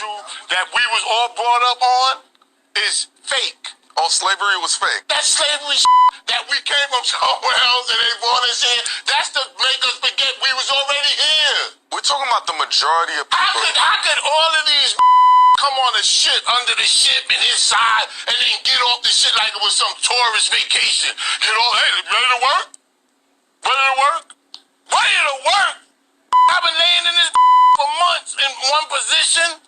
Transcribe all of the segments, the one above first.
you that we was all brought up on is fake. Oh, slavery was fake. That slavery that we came from somewhere else and they brought us here, that's to make us forget we was already here. We're talking about the majority of people. How could all of these come on a ship under the ship and inside and then get off the ship like it was some tourist vacation? Get all, hey, ready to work? Ready to work? Ready to work? I've been laying in this for months in one position.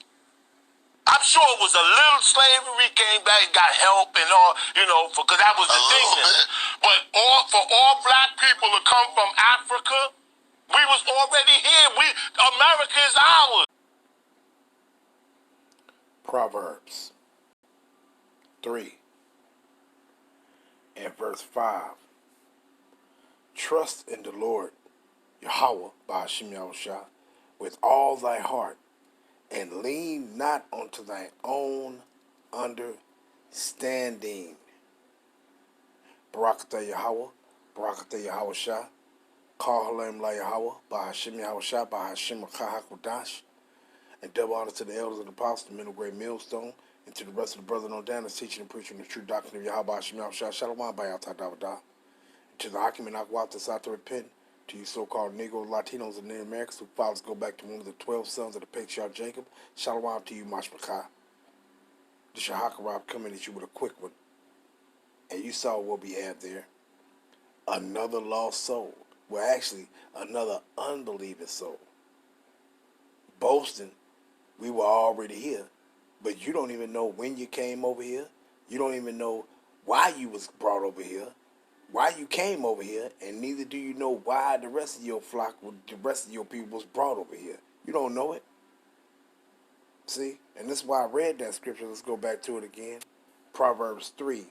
I'm sure it was a little slavery, came back, got help and all, you know, because that was the thing. But for all black people to come from Africa, we was already here. America is ours. Proverbs 3 and verse 5. Trust in the Lord, Yahweh, by Hashem Yahushua, with all thy heart, and lean not unto thy own understanding. Barakatah Yahweh, Barakatah Yahushua, Kal Halem La Yahweh, by Hashem Yahushua, by Hashem HaKahakodash, and double honor to the elders and apostles, the men of great millstone, and to the rest of the brethren on down that's teaching and preaching the true doctrine of Yahweh, Hashem Yahushua, Shalom, by Yalta Davadah, to the Hakim and Akwat, that's out to repent, to you so-called Negro, Latinos, and Native Americans who fathers go back to one of the 12 sons of the patriarch Jacob. Shalom to you, Mashmachah. The Shahakarab coming at you with a quick one. And you saw what we have there. Another lost soul. Well, actually, another unbelieving soul. Boasting, we were already here. But you don't even know when you came over here. You don't even know why you was brought over here. Why you came over here, and neither do you know why the rest of your flock, the rest of your people was brought over here. You don't know it. See? And this is why I read that scripture. Let's go back to it again. Proverbs 3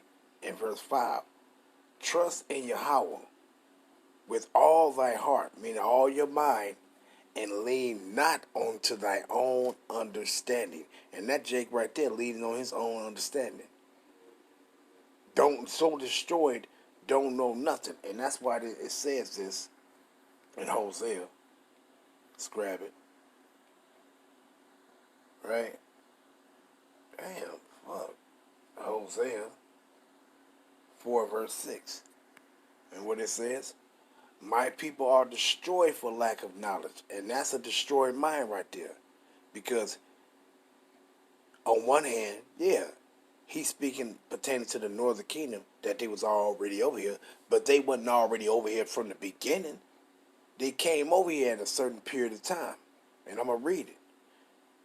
and verse 5. Trust in Yahweh with all thy heart, meaning all your mind, and lean not onto thy own understanding. And that Jake right there, leaning on his own understanding. So destroyed, don't know nothing. And that's why it says this in Hosea. Let's grab it. Right? Damn, fuck. Hosea 4 verse 6. And what it says? My people are destroyed for lack of knowledge. And that's a destroyed mind right there. Because on one hand, yeah, he's speaking pertaining to the northern kingdom, that they was already over here, but they wasn't already over here from the beginning. They came over here at a certain period of time. And I'm going to read it.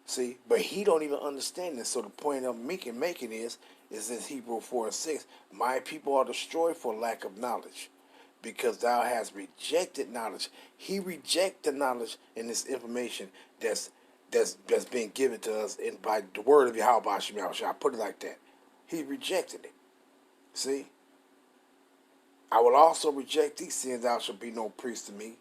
See, but he don't even understand this. So the point I'm making is this Hebrew 4 and 6. My people are destroyed for lack of knowledge, because thou hast rejected knowledge. He rejected the knowledge and this information that's being given to us by the word of Yahweh Hashem Yahushua. I put it like that. He rejected it. See? I will also reject these sins. Thou shalt be no priest to me.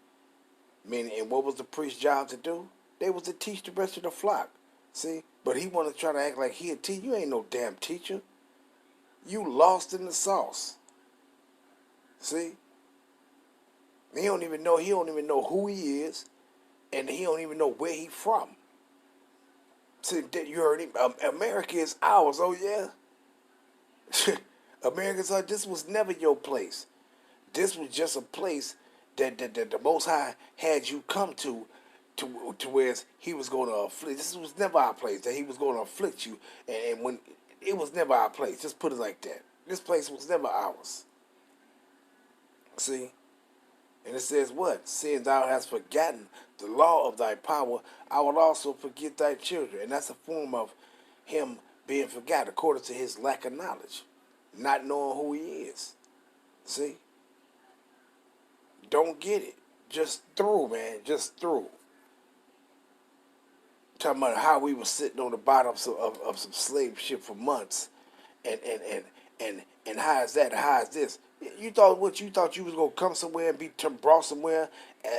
Meaning, and what was the priest's job to do? They was to teach the rest of the flock. See? But he want to try to act like he a teacher. You ain't no damn teacher. You lost in the sauce. See? He don't even know who he is, and he don't even know where he from. See, you heard him. America is ours. Oh yeah. America's ours. This was never your place. This was just a place that the Most High had you come to where he was going to afflict. This was never our place that he was going to afflict you, and when it was never our place. Just put it like that. This place was never ours. See? And it says what? Seeing thou hast forgotten the law of thy power, I will also forget thy children. And that's a form of him being forgotten according to his lack of knowledge. Not knowing who he is. See? Don't get it. Just through, man. Just through. Talking about how we were sitting on the bottom of some slave ship for months. And how is that? How is this? You thought you was gonna come somewhere and be brought somewhere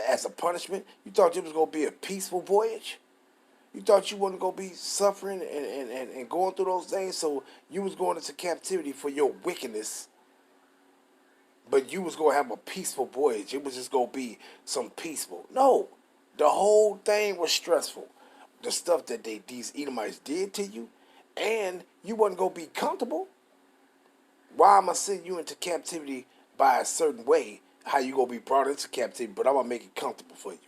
as a punishment? You thought it was gonna be a peaceful voyage? You thought you wasn't gonna be suffering and going through those things, so you was going into captivity for your wickedness, but you was gonna have a peaceful voyage. It was just gonna be some peaceful. No, the whole thing was stressful. the stuff that these Edomites did to you, and you wasn't gonna be comfortable. Why am I sending you into captivity by a certain way? How you gonna be brought into captivity? But I'm gonna make it comfortable for you.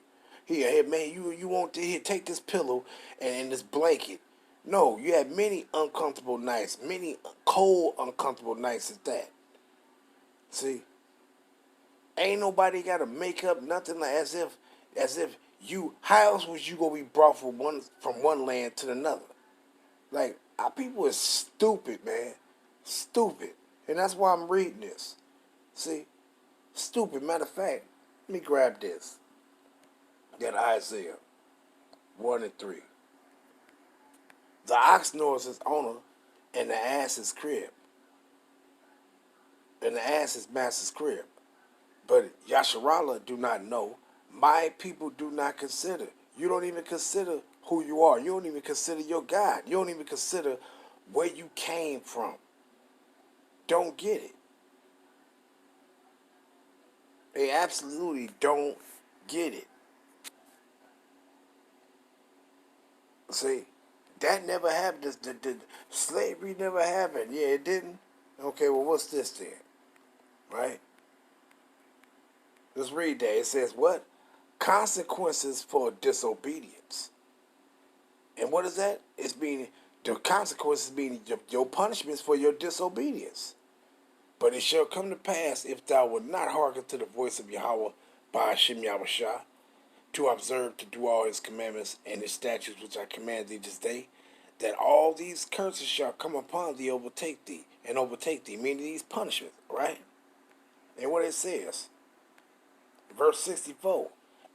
Here, man, you want to here, take this pillow and this blanket. No, you had many uncomfortable nights, many cold, uncomfortable nights at that. See, ain't nobody got to make up nothing like as if you. How else was you gonna be brought from one land to another? Like our people is stupid, man, stupid, and that's why I'm reading this. See, stupid. Matter of fact, let me grab this. That Isaiah 1:3. The ox knows his owner, and the ass his crib, and the ass his master's crib. But Yasharallah do not know. My people do not consider. You don't even consider who you are. You don't even consider your God. You don't even consider where you came from. Don't get it. They absolutely don't get it. See, that never happened. The slavery never happened. Yeah, it didn't. Okay, well, what's this then? Right? Let's read that. It says what? Consequences for disobedience. And what is that? It's being the consequences being your punishments for your disobedience. But it shall come to pass if thou wilt not hearken to the voice of Yahweh by Hashem Yahushua, to observe to do all his commandments and his statutes which I command thee this day, that all these curses shall come upon thee, overtake thee, meaning these punishments, right? And what it says, verse 64,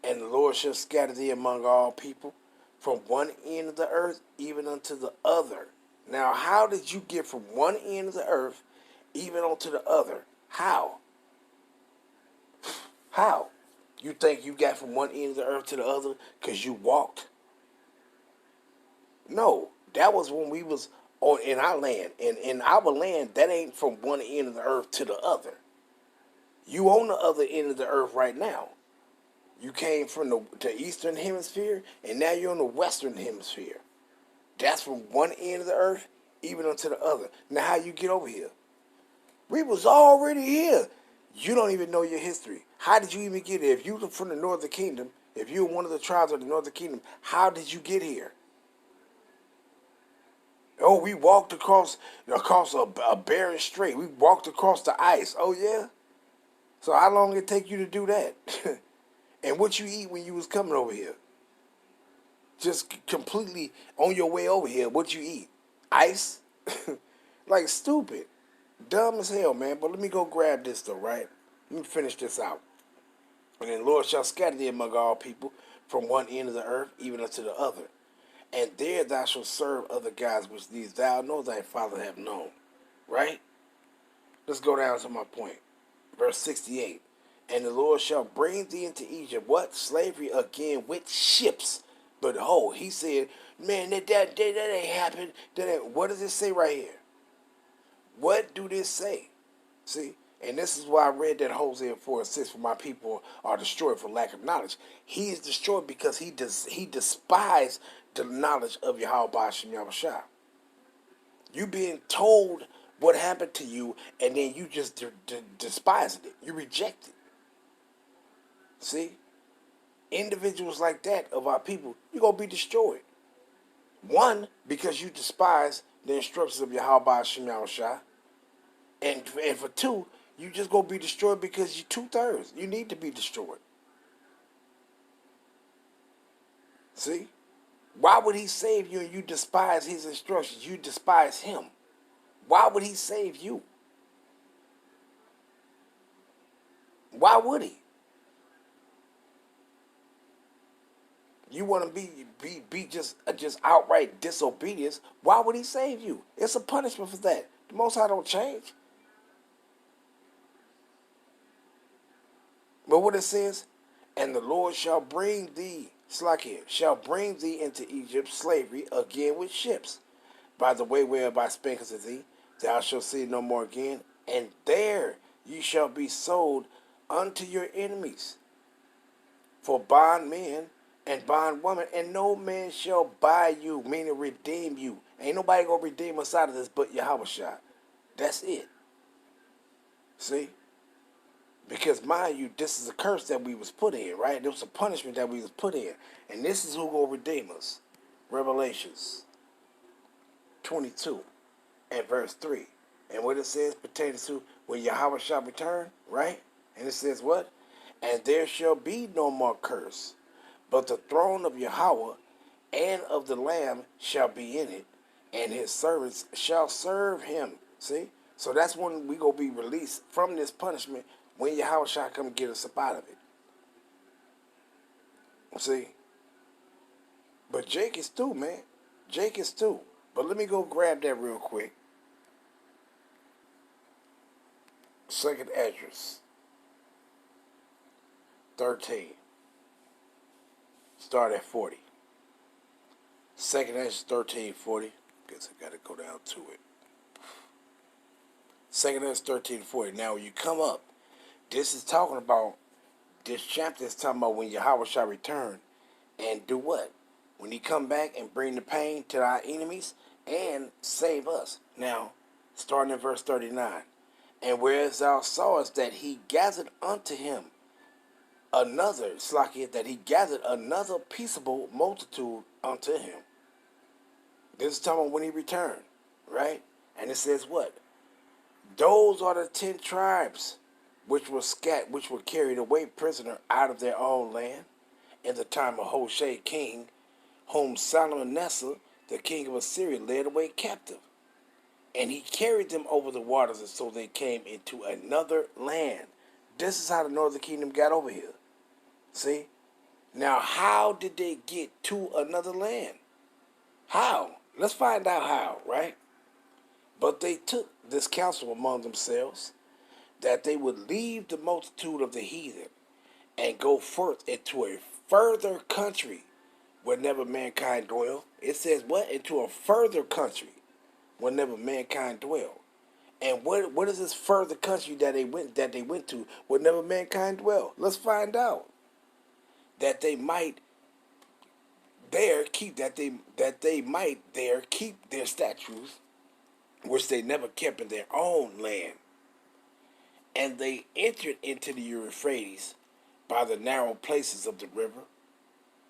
and the Lord shall scatter thee among all people, from one end of the earth even unto the other. Now, how did you get from one end of the earth even onto the other? How? How? You think you got from one end of the earth to the other because you walked? No, that was when we was on in our land. And in our land, that ain't from one end of the earth to the other. You on the other end of the earth right now. You came from the eastern hemisphere, and now you're in the western hemisphere. That's from one end of the earth even unto the other. Now, how you get over here? We was already here. You don't even know your history. How did you even get here? If you were from the northern kingdom, if you were one of the tribes of the northern kingdom, how did you get here? Oh, we walked across a barren strait. We walked across the ice. Oh, yeah? So how long did it take you to do that? And what you eat when you was coming over here? Just completely on your way over here, what you eat? Ice? Like stupid. Dumb as hell, man. But let me go grab this though, right? Let me finish this out. And then the Lord shall scatter thee among all people from one end of the earth even unto the other. And there thou shalt serve other gods which these thou know thy father have known. Right? Let's go down to my point. Verse 68. And the Lord shall bring thee into Egypt. What? Slavery again with ships. But he said, man, that ain't happened. What does it say right here? What do this say? See? And this is why I read that Hosea 4:6, for my people are destroyed for lack of knowledge. He is destroyed because he despised the knowledge of Yahweh Ba'ashem Yahushua. You being told what happened to you, and then you just despised it. You reject it. See? Individuals like that of our people, you're going to be destroyed. One, because you despise the instructions of Yahweh Ba'ashem Yahushua. And for two, you just going to be destroyed because you're 2/3. You need to be destroyed. See? Why would he save you and you despise his instructions? You despise him. Why would he save you? Why would he? You want to be just outright disobedience. Why would he save you? It's a punishment for that. The Most High don't change. But what it says, and the Lord shall bring thee, shall bring thee into Egypt slavery again with ships, by the way whereby I spake unto thee, thou shalt see it no more again, and there ye shall be sold unto your enemies for bondmen and bondwoman, and no man shall buy you, meaning redeem you. Ain't nobody gonna redeem us out of this but Yahushua. That's it. See? Because mind you, this is a curse that we was put in, right? There was a punishment that we was put in. And this is who gonna redeem us. Revelations 22 and verse 3. And what it says pertaining to when Yahweh shall return, right? And it says what? And there shall be no more curse, but the throne of Yahweh and of the Lamb shall be in it, and his servants shall serve him. See? So that's when we gonna be released from this punishment, when Yahweh shall come get us up out of it. See? But Jake is through, man. Jake is through. But let me go grab that real quick. Second Esdras 13. Start at 40. Second Esdras 13:40. Guess I gotta go down to it. Second Esdras 13:40. Now when you come up, this is talking about, this chapter is talking about when Yahweh shall return and do what? When he come back and bring the pain to our enemies and save us. Now, starting in verse 39. And whereas thou sawest that he gathered unto him another, Slakia, that he gathered another peaceable multitude unto him. This is talking about when he returned, right? And it says what? Those are the 10 tribes which were carried away prisoner out of their own land in the time of Hoshea king, whom Salmanasseh, the king of Assyria, led away captive. And he carried them over the waters, and so they came into another land. This is how the northern kingdom got over here. See? Now, how did they get to another land? How? Let's find out how, right? But they took this counsel among themselves, that they would leave the multitude of the heathen and go forth into a further country where never mankind dwell. It says what? Into a further country where never mankind dwell. And what is this further country that they went to where never mankind dwell? Let's find out. That they might there keep their statues, which they never kept in their own land. And they entered into the Euphrates by the narrow places of the river.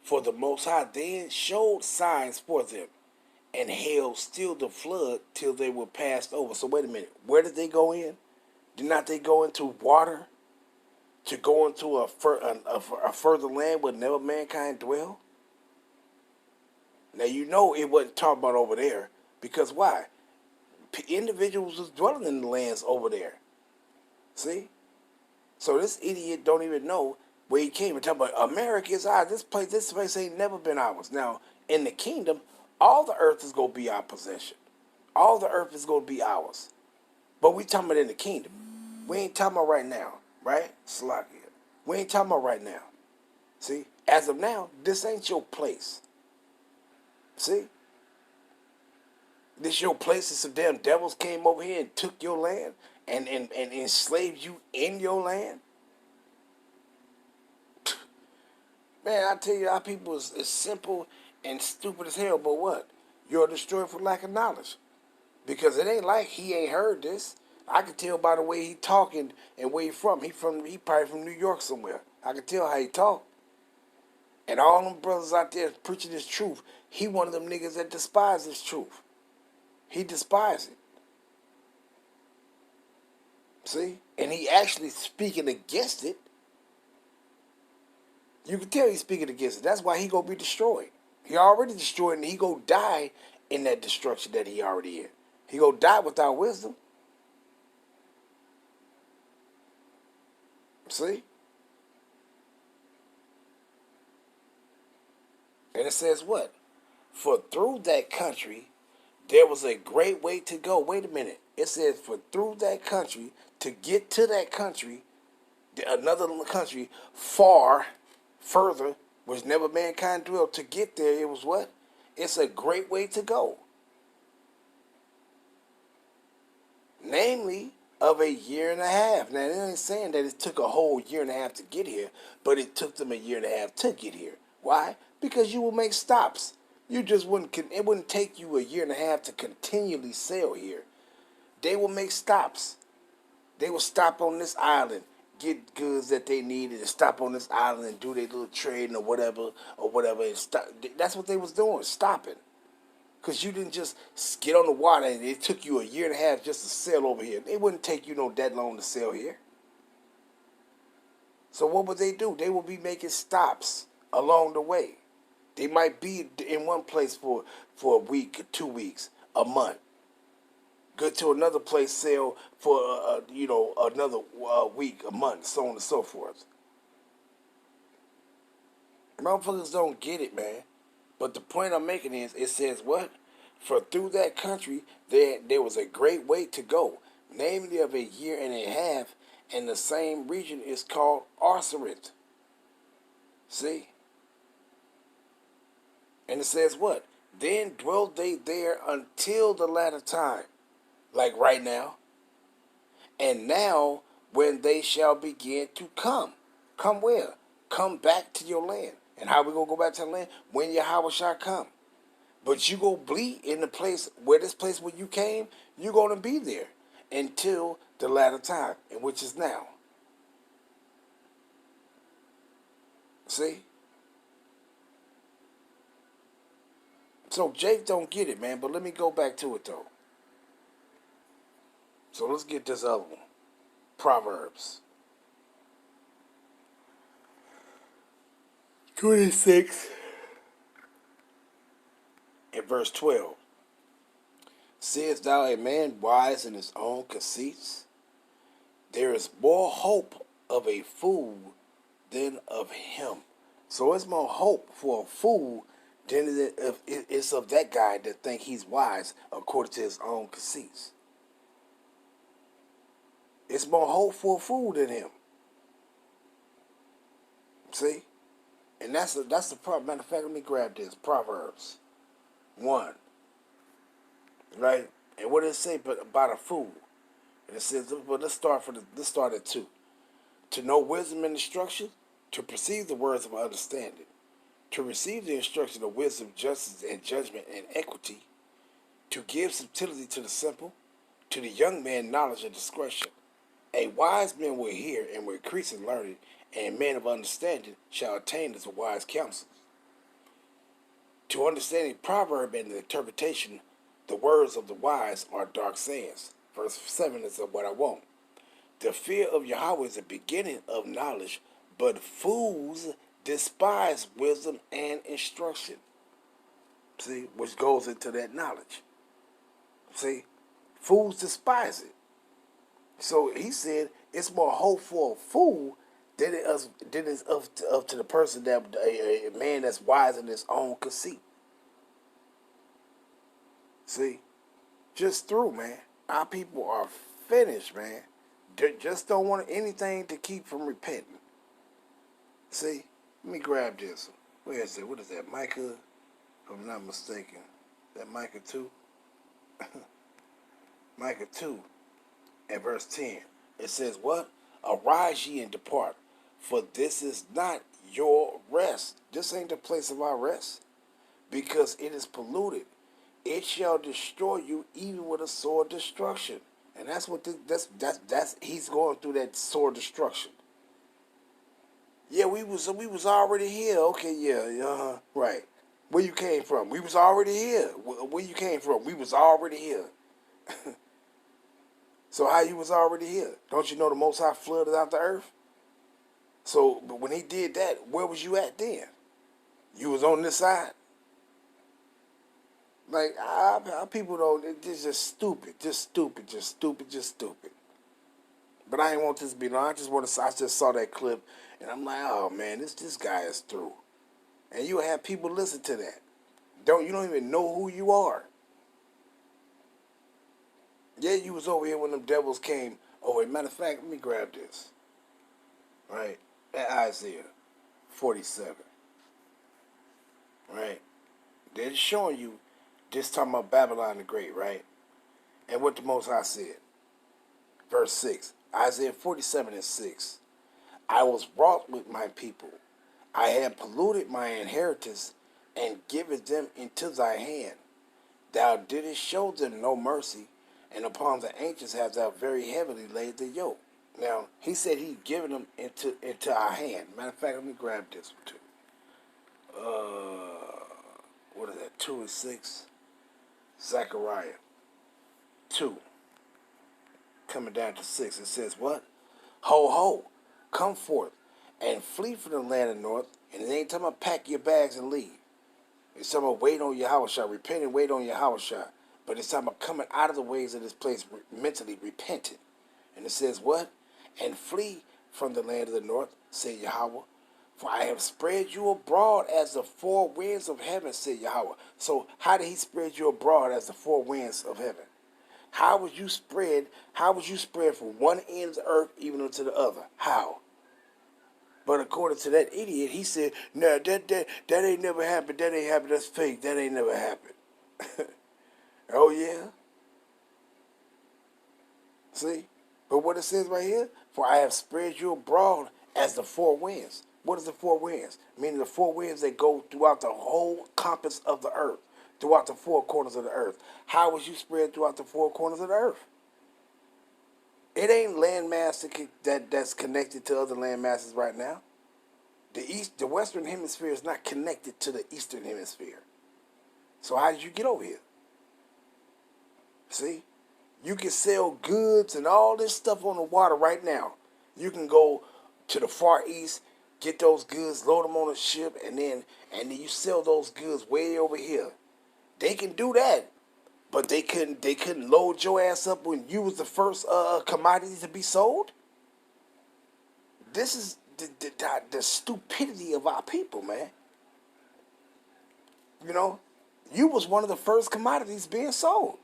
For the Most High then showed signs for them, and held still the flood till they were passed over. So wait a minute, where did they go in? Did not they go into water to go into a further land where never mankind dwell? Now you know it wasn't talking about over there, because why? Individuals was dwelling in the lands over there. See? So this idiot don't even know where he came and talk about America is ours. This place ain't never been ours. Now, in the kingdom, all the earth is going to be our possession. All the earth is going to be ours. But we talking about in the kingdom. We ain't talking about right now, right? Slakia. We ain't talking about right now. See? As of now, this ain't your place. See? This your place and some damn devils came over here and took your land and enslaved you in your land? Man, I tell you, our people is simple and stupid as hell, but what? You're destroyed for lack of knowledge. Because it ain't like he ain't heard this. I can tell by the way he talking and where he from. He probably from New York somewhere. I can tell how he talk. And all them brothers out there preaching this truth, he one of them niggas that despise this truth. He despises it. See? And he actually speaking against it. You can tell he's speaking against it. That's why he gonna be destroyed. He already destroyed, and he gonna die in that destruction that he already in. He gonna die without wisdom. See? And it says what? For through that country, there was a great way to go. Wait a minute. It says for through that country, to get to that country, another country far, further, which never mankind dwelt, to get there, it was what? It's a great way to go. Namely, of a year and a half. Now, it ain't saying that it took a whole year and a half to get here, but it took them a year and a half to get here. Why? Because you will make stops. You just wouldn't. It wouldn't take you a year and a half to continually sail here. They will make stops. They will stop on this island, get goods that they needed, and stop on this island and do their little trading or whatever, and stop. That's what they was doing, stopping. Because you didn't just get on the water and it took you a year and a half just to sail over here. It wouldn't take you that long to sail here. So what would they do? They would be making stops along the way. They might be in one place for a week, 2 weeks, a month. Go to another place, sail for another week, a month, so on and so forth. Motherfuckers don't get it, man. But the point I'm making is, it says what? For through that country, there was a great way to go, namely of a year and a half, and the same region is called Arsarit. See? And it says what? Then dwelt they there until the latter time, like right now. And now, when they shall begin to come where? Come back to your land. And how we gonna go back to the land? When Yahweh shall come. But you go bleed in the place where you came, you're gonna be there until the latter time, and which is now. See? So Jake don't get it, man, but let me go back to it though. So let's get this other one. Proverbs 26 and verse 12. Seest thou a man wise in his own conceits? There is more hope of a fool than of him. So it's more hope for a fool than it's of that guy that think he's wise according to his own conceits. It's more hope for a fool than him. See? And that's the problem. Matter of fact, let me grab this. Proverbs 1. Right? And what does it say about a fool? And it says, but let's start at 2. To know wisdom and instruction, to perceive the words of understanding, to receive the instruction of wisdom, justice, and judgment, and equity, to give subtlety to the simple, to the young man knowledge and discretion. A wise man will hear and will increase in learning, and a man of understanding shall attain as a wise counsel. To understand a proverb and the interpretation, the words of the wise are dark sayings. Verse 7 is what I want. The fear of Yahweh is the beginning of knowledge, but fools despise wisdom and instruction. See, which goes into that knowledge. See, fools despise it. So he said it's more hope for a fool than it is up to the person that a man that's wise in his own conceit. See, just through, man. Our people are finished, man. They just don't want anything to keep from repenting. See, let me grab this. Where is it? What is that? Micah? If I'm not mistaken. Is that Micah 2? Micah 2 and verse 10. It says what? Arise ye and depart, for this is not your rest. This ain't the place of our rest, because it is polluted. It shall destroy you even with a sword destruction. And that's what that's he's going through, that sword destruction. Yeah, we was already here. Okay, yeah, right. Where you came from? We was already here. Where you came from? We was already here. So how you was already here? Don't you know the Most High flooded out the earth? So, but when he did that, where was you at then? You was on this side? Like, our people don't, it's just stupid. But I ain't want this to be long. I just saw that clip, and I'm like, oh man, this guy is through. And you have people listen to that. You don't even know who you are. Yeah, you was over here when them devils came. Oh, wait, matter of fact, let me grab this. Right? That Isaiah 47. Right? They're showing you, just talking about Babylon the Great, right? And what the Most High said. Verse 6. Isaiah 47 and 6. I was wroth with my people. I have polluted my inheritance and given them into thy hand. Thou didst show them no mercy, and upon the ancients hast thou very heavily laid the yoke. Now, he said he'd given them into our hand. Matter of fact, let me grab this one too. What is that? 2 and 6. Zechariah 2. Coming down to 6. It says what? Ho, ho, come forth and flee from the land of the north. And it ain't talking about pack your bags and leave. It's talking about wait on Yahushua, repent and wait on Yahushua. But it's talking about coming out of the ways of this place, mentally repenting. And it says what? And flee from the land of the north, said Yahweh. For I have spread you abroad as the four winds of heaven, said Yahweh. So how did he spread you abroad as the four winds of heaven? How was you spread from one end of the earth even unto the other? How? But according to that idiot, he said, no, that ain't never happened. That ain't happened. That's fake. That ain't never happened. Oh, yeah? See? But what it says right here, for I have spread you abroad as the four winds. What is the four winds? Meaning the four winds that go throughout the whole compass of the earth, throughout the four corners of the earth. How was you spread throughout the four corners of the earth? It ain't landmass that's connected to other land masses right now. The Western Hemisphere is not connected to the Eastern Hemisphere. So how did you get over here? See? You can sell goods and all this stuff on the water right now. You can go to the Far East, get those goods, load them on a ship, and then you sell those goods way over here. They can do that. But they couldn't load your ass up when you was the first commodity to be sold. This is the stupidity of our people, man. You know, you was one of the first commodities being sold.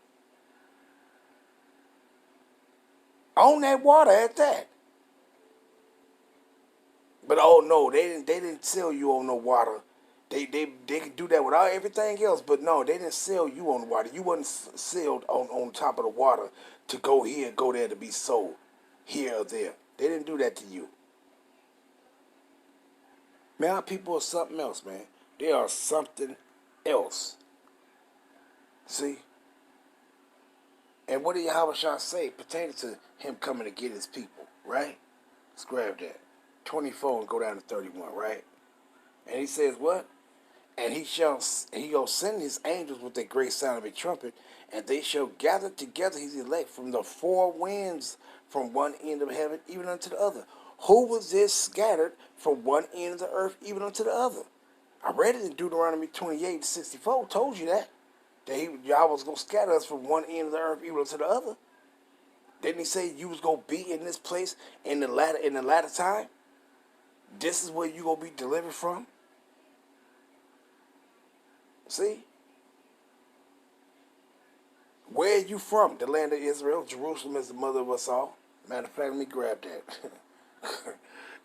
On that water at that. But oh no, they didn't sell you on no water. They could do that without everything else, but no, they didn't sell you on the water. You wasn't sailed on top of the water to go here and go there to be sold, here or there. They didn't do that to you. Man, our people are something else, man. They are something else. See? And what did Yahushua say pertaining to him coming to get his people, right? Let's grab that. 24 and go down to 31, right? And he says what? And he will send his angels with a great sound of a trumpet, and they shall gather together his elect from the four winds, from one end of heaven even unto the other. Who was this scattered from one end of the earth even unto the other? I read it in Deuteronomy 28:64. Told you that y'all was gonna scatter us from one end of the earth even unto the other. Didn't he say you was gonna be in this place in the latter time? This is where you gonna be delivered from. See? Where are you from? The land of Israel. Jerusalem is the mother of us all. Matter of fact, let me grab that.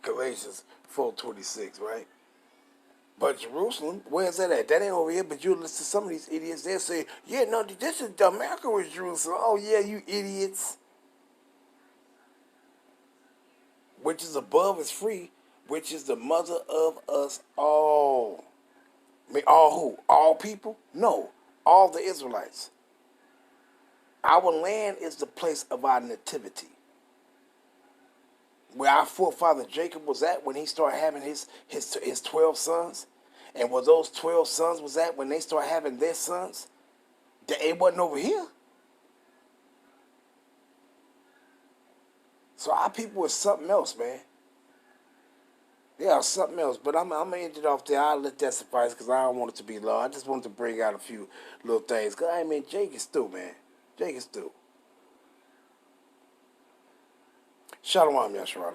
Galatians 4:26, right? But Jerusalem, where's that at? That ain't over here, but you listen to some of these idiots, they'll say, yeah, no, this is America was Jerusalem. Oh, yeah, you idiots. Which is above is free, which is the mother of us all. I mean, all who? All people? No, all the Israelites. Our land is the place of our nativity. Where our forefather Jacob was at when he started having his 12 sons. And where those 12 sons was at when they started having their sons. It wasn't over here. So our people is something else, man. They are something else, but I'm going to end it off there. I'll let that suffice because I don't want it to be long. I just wanted to bring out a few little things. Because, I mean, Jake is through, man. Jake is through. Shalom, Yasharala.